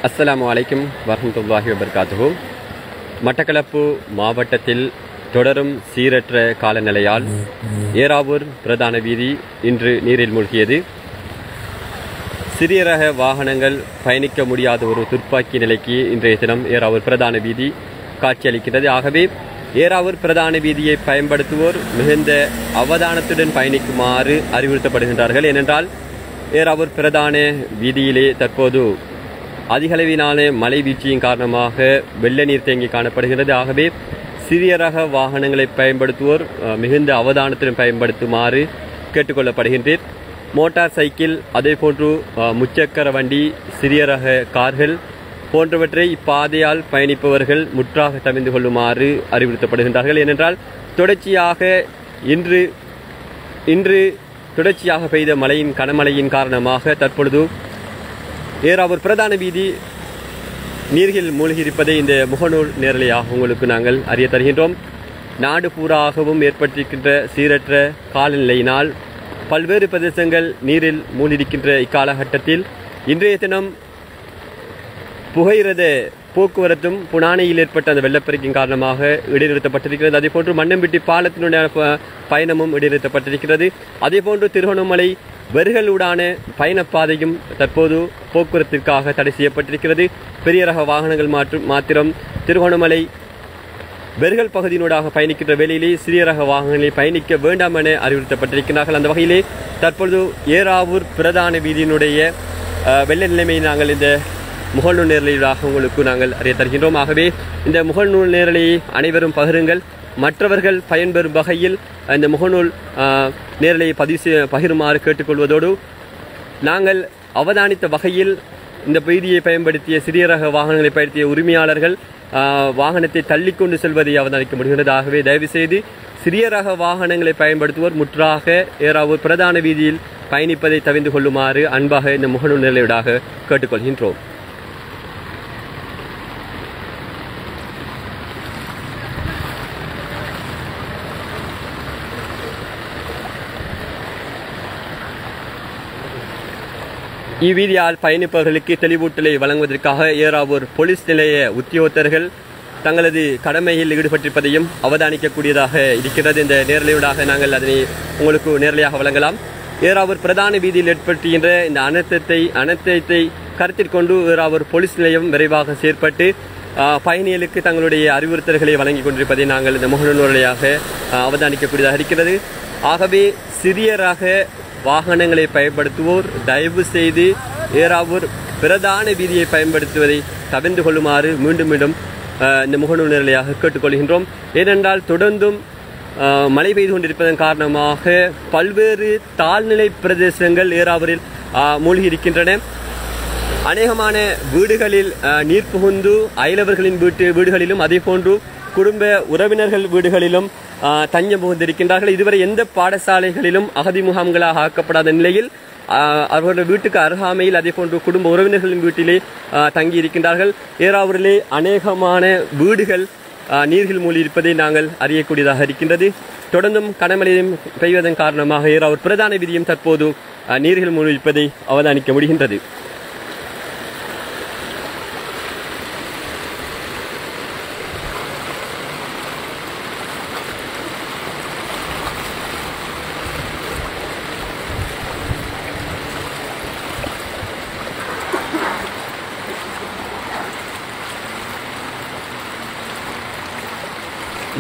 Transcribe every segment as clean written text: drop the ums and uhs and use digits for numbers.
அஸ்ஸலாமு அலைக்கும் வரஹ்மத்துல்லாஹி வபரகாத்துஹு. மட்டக்களப்பு மாவட்டத்தில் தொடரும் சீரற்ற காலநிலையால் ஏறாவூர் பிரதான வீதி இன்று நீரில் மூழ்கியது. சிறிய ரக வாகனங்கள் பயணிக்க முடியாத ஒரு துர்ப்பாக்கி நிலைக்கு இன்றைய தினம் ஏறாவூர் பிரதான வீதி காட்சியளிக்கிறது. ஆகவே ஏறாவூர் பிரதான வீதியை பயன்படுத்துவோர் மிகுந்த அவதானத்துடன் பயணிக்குமாறு அறிவுறுத்தப்படுகின்றார்கள். ஏனென்றால் ஏறாவூர் பிரதான வீதியிலே தற்போது அதிகளவிலான மழை வீழ்ச்சியின் காரணமாக வெள்ள நீர் தேங்கி காணப்படுகிறது. ஆகவே சிறிய ரக வாகனங்களை பயன்படுத்துவோர் மிகுந்த அவதானத்துடன் பயன்படுத்துமாறு கேட்டுக்கொள்ளப்படுகின்றனர். மோட்டார் சைக்கிள், அதே போன்று முச்சக்கர வண்டி, சிறிய ரக கார்கள் போன்றவற்றை இப்பாதையால் பயணிப்பவர்கள் முற்றாக தவிர்த்து கொள்ளுமாறு அறிவுறுத்தப்படுகின்றார்கள். ஏனென்றால் தொடர்ச்சியாக இன்று தொடர்ச்சியாக பெய்த கனமழையின் காரணமாக தற்பொழுது ஏறாவூர் பிரதான வீதி நீரில் மூழ்கியிருப்பதை இந்த முகநூல் நேரலையாக உங்களுக்கு நாங்கள் அறிய தருகின்றோம். நாடு பூராகவும் ஏற்பட்டிருக்கின்ற சீரற்ற காலநிலையினால் பல்வேறு பிரதேசங்கள் நீரில் மூழ்கியிருக்கின்ற இக்காலகட்டத்தில் இன்றைய தினம் புகையிரத போக்குவரத்தும் புனானையில் ஏற்பட்ட அந்த வெள்ளப்பெருக்கின் காரணமாக இடைநிறுத்தப்பட்டிருக்கிறது. அதேபோன்று மன்னம்பிட்டி பாலத்தினுடைய பயணமும் இடைநிறுத்தப்பட்டிருக்கிறது. அதேபோன்று திருகோணமலை வெறுகளூடான பயணப்பாதையும் தற்போது போக்குவரத்திற்காக தடை செய்யப்பட்டிருக்கிறது. பெரிய ரக வாகனங்கள் மாத்திரம் திருகோணமலை வெறுகள் பகுதியினூடாக பயணிக்கின்ற வேளையிலே சிறிய ரக வாகனங்களில் பயணிக்க வேண்டாம் என அறிவுறுத்தப்பட்டிருக்கிறார்கள். அந்த வகையிலே தற்பொழுது ஏறாவூர் பிரதான வீதியினுடைய வெள்ள நிலைமையை நாங்கள் இந்த முகநூல் நேரலையாக உங்களுக்கு நாங்கள் அறிய தருகின்றோம். ஆகவே இந்த முகநூல் நேரலையை அனைவரும் பகிருங்கள். மற்றவர்கள் பயன்பெறும் வகையில் இந்த முகநூல் நேரலையை பகிருமாறு கேட்டுக்கொள்வதோடு, நாங்கள் அவதானித்த வகையில் இந்த வீதியை பயன்படுத்திய சிறிய ரக வாகனங்களை பயன்படுத்திய உரிமையாளர்கள் வாகனத்தை தள்ளிக்கொண்டு செல்வதை அவதானிக்க முடிகிறது. ஆகவே தயவு செய்து சிறிய ரக வாகனங்களை பயன்படுத்துவோர் முற்றாக ஏறாவூர் பிரதான வீதியில் பயணிப்பதை தவிர்த்து கொள்ளுமாறு அன்பாக இந்த முகநூல் நேரலையூடாக கேட்டுக்கொள்கின்றோம். இவ்வீதியால் பயணிப்பவர்களுக்கு தெளிவூட்டலை வழங்குவதற்காக ஏறாவூர் போலீஸ் நிலைய உத்தியோகத்தர்கள் தங்களது கடமையில் ஈடுபட்டிருப்பதையும் அவதானிக்கக்கூடியதாக இருக்கிறது. இந்த நேரலையூடாக நாங்கள் அதனை உங்களுக்கு நேரலையாக வழங்கலாம். ஏறாவூர் பிரதான வீதியில் ஏற்படுத்துகின்ற இந்த அனர்த்தத்தை கருத்தில் கொண்டு ஏறாவூர் போலீஸ் நிலையம் விரைவாக செயற்பட்டு பயணிகளுக்கு தங்களுடைய அறிவுறுத்தல்களை வழங்கிக் கொண்டிருப்பதை நாங்கள் இந்த முகநூலையாக அவதானிக்கக்கூடியதாக இருக்கிறது. ஆகவே சிறிய ரக வாகனங்களை பயன்படுத்துவோர் தயவு செய்து ஏறாவூர் பிரதான வீதியை பயன்படுத்துவதை தவிர்த்து கொள்ளுமாறு மீண்டும் இந்த முகநூல் நிலையாக கேட்டுக்கொள்கின்றோம். ஏனென்றால் தொடர்ந்தும் மழை பெய்து கொண்டிருப்பதன் காரணமாக பல்வேறு தாழ்நிலை பிரதேசங்கள் ஏறாவூரில் மூழ்கி இருக்கின்றன. அநேகமான வீடுகளில் நீர் புகுந்து அயலவர்களின் வீடுகளிலும் அதே போன்று குடும்ப உறவினர்கள் வீடுகளிலும் தஞ்சம் புகுந்திருக்கின்றார்கள். இதுவரை எந்த பாடசாலைகளிலும் அகதி முகாம்களாக ஆக்கப்படாத நிலையில் அவர்களுடைய வீட்டுக்கு அருகாமையில் அதே போன்று குடும்ப உறவினர்களின் வீட்டிலே தங்கி இருக்கின்றார்கள். ஏறாவூரிலே அநேகமான வீடுகள் நீரில் மூழ்கியிருப்பதை நாங்கள் அறியக்கூடியதாக இருக்கின்றது. தொடர்ந்தும் கனமழையும் பெய்வதன் காரணமாக ஏறாவூர் பிரதான வீதியும் தற்போது நீரில் மூழ்கியிருப்பதை அவதானிக்க முடிகின்றது.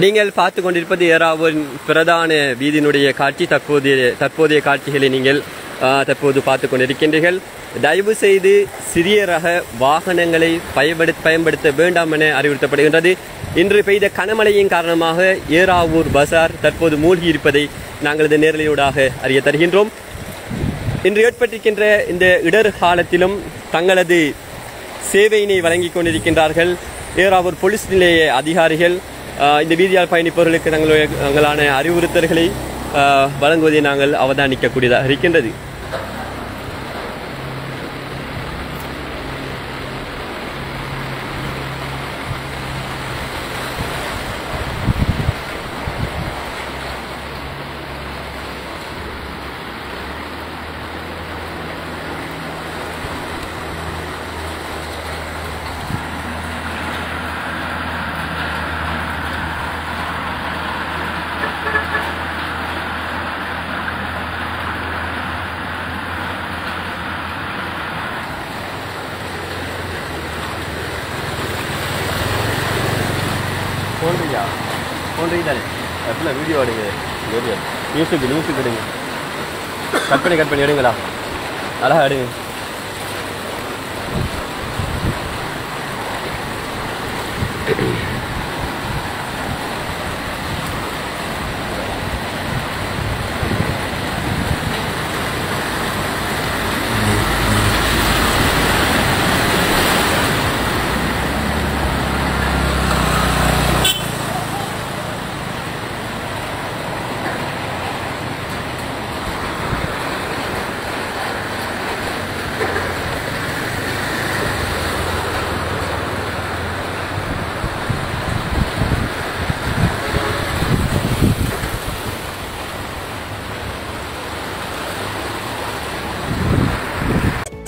நீங்கள் பார்த்து கொண்டிருப்பது ஏறாவூர் பிரதான வீதியினுடைய காட்சி. தற்போதைய காட்சிகளை நீங்கள் தற்போது பார்த்து கொண்டிருக்கின்றீர்கள். தயவு செய்து சிறிய ரக வாகனங்களை பயன்படுத்த வேண்டாம் என அறிவுறுத்தப்படுகின்றது. இன்று பெய்த கனமழையின் காரணமாக ஏறாவூர் பசார் தற்போது மூழ்கி இருப்பதை நாங்கள் இந்த நேரலையூடாக அறிய தருகின்றோம். இன்று ஏற்பட்டிருக்கின்ற இந்த இடர் காலத்திலும் தங்களது சேவையினை வழங்கிக் கொண்டிருக்கின்றார்கள் ஏறாவூர் போலீஸ் நிலைய அதிகாரிகள். இந்த வீதியால் பயணிப்பவர்களுக்கு தங்களான அறிவுறுத்தல்களை வழங்குவதை நாங்கள் அவதானிக்கக்கூடியதாக இருக்கின்றது. வீடியோ எடுங்க நியூஸுக்கு எடுங்க கட் பண்ணி எடுங்களா அழகா எடுங்க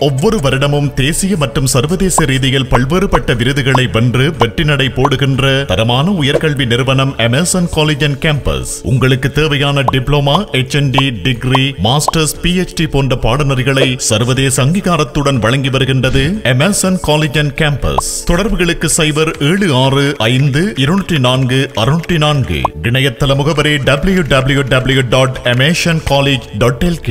ஒவ்வொரு வருடமும் தேசிய மற்றும் சர்வதேச ரீதியில் பல்வேறுபட்ட விருதுகளை வென்று வெற்றி நடை போடுகின்ற தரமான உயர்கல்வி நிறுவனம் அமேசன் காலேஜ் அண்ட் கேம்பஸ். உங்களுக்கு தேவையான diploma, HND, degree, masters, PhD போன்ற பாடநெறிகளை சர்வதேச அங்கீகாரத்துடன் வழங்கி வருகின்றது அமேசன் காலேஜ் அண்ட் கேம்பஸ். தொடர்புகளுக்கு 0765204 இணையதள முகவரி www.amationcollege.lk.